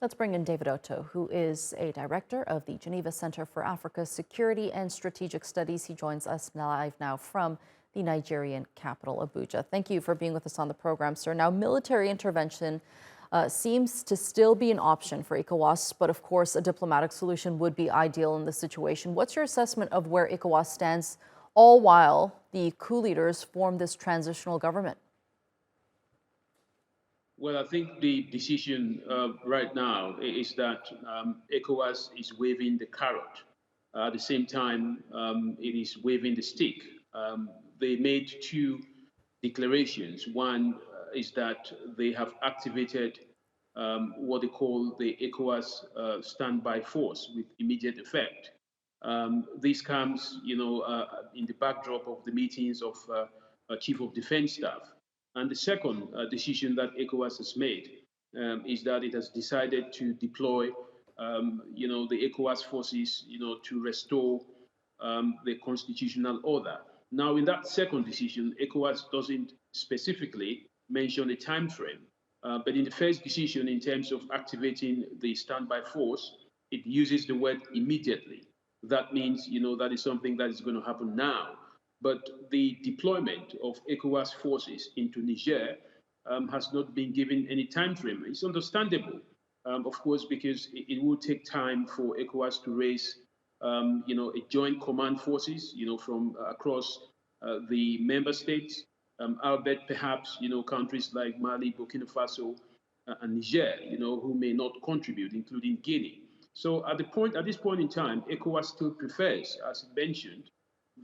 Let's bring in David Otto, who is a director of the Geneva Centre for Africa Security and Strategic Studies. He joins us live now from the Nigerian capital, Abuja. Thank you for being with us on the program, sir. Now, military intervention seems to still be an option for ECOWAS, but of course, a diplomatic solution would be ideal in this situation. What's your assessment of where ECOWAS stands, all while the coup leaders form this transitional government? Well, I think the decision right now is that ECOWAS is waving the carrot. At the same time, it is waving the stick. They made two declarations. One is that they have activated what they call the ECOWAS standby force with immediate effect. This comes, in the backdrop of the meetings of Chief of Defense Staff. And the second decision that ECOWAS has made is that it has decided to deploy, the ECOWAS forces, to restore the constitutional order. Now, in that second decision, ECOWAS doesn't specifically mention a time frame, but in the first decision, in terms of activating the standby force, it uses the word immediately. That means, that is something that is going to happen now. But the deployment of ECOWAS forces into Niger has not been given any time frame. It's understandable, of course, because it will take time for ECOWAS to raise, a joint command forces, from across the member states. Albeit perhaps, countries like Mali, Burkina Faso, and Niger, who may not contribute, including Guinea. So at this point in time, ECOWAS still prefers, as mentioned,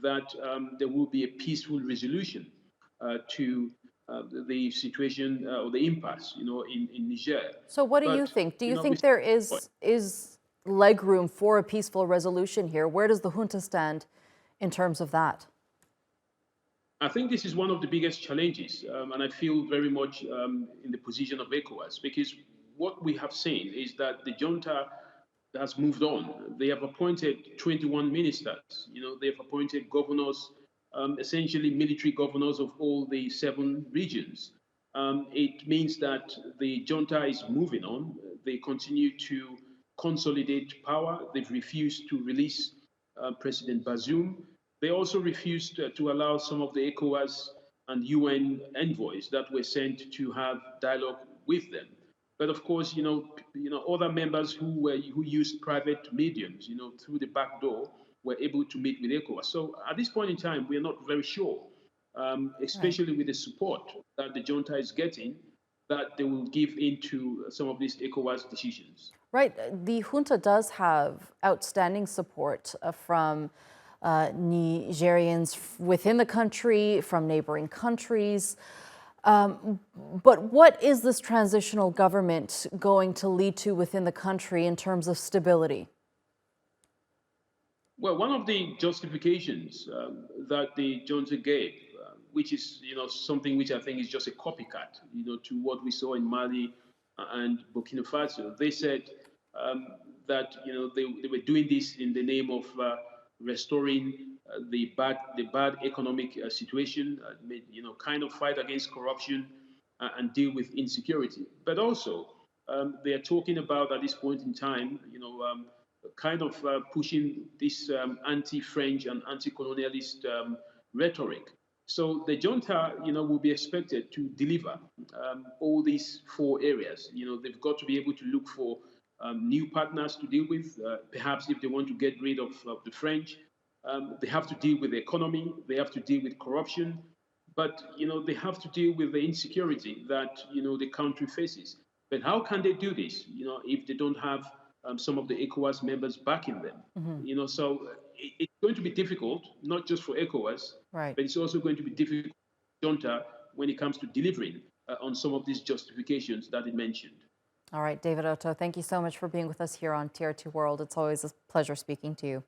that there will be a peaceful resolution to the situation or the impasse, in Niger. So what do you think? Do you think there is leg room for a peaceful resolution here? Where does the junta stand in terms of that? I think this is one of the biggest challenges, and I feel very much in the position of ECOWAS, because what we have seen is that the junta has moved on. They have appointed 21 ministers. They've appointed governors, essentially military governors of all the 7 regions. It means that the junta is moving on. They continue to consolidate power. They've refused to release President Bazoum. They also refused to allow some of the ECOWAS and UN envoys that were sent to have dialogue with them. But of course, other members who used private mediums, through the back door, were able to meet with ECOWAS. So at this point in time, we are not very sure, especially with the support that the junta is getting, that they will give into some of these ECOWAS decisions. Right. The junta does have outstanding support from Nigerians within the country, from neighboring countries. But what is this transitional government going to lead to within the country in terms of stability? Well, one of the justifications that the junta gave, which is something which I think is just a copycat, to what we saw in Mali and Burkina Faso. They said that they were doing this in the name of restoring the bad economic situation, kind of fight against corruption and deal with insecurity. But also, they are talking about at this point in time, kind of pushing this anti-French and anti-colonialist rhetoric. So the junta, will be expected to deliver all these 4 areas. They've got to be able to look for new partners to deal with. Perhaps if they want to get rid of the French, they have to deal with the economy. They have to deal with corruption, but they have to deal with the insecurity that the country faces. But how can they do this? If they don't have some of the ECOWAS members backing them. Mm-hmm. So it's going to be difficult, not just for ECOWAS, Right. but it's also going to be difficult for junta when it comes to delivering on some of these justifications that it mentioned. All right, David Otto, thank you so much for being with us here on TRT World. It's always a pleasure speaking to you.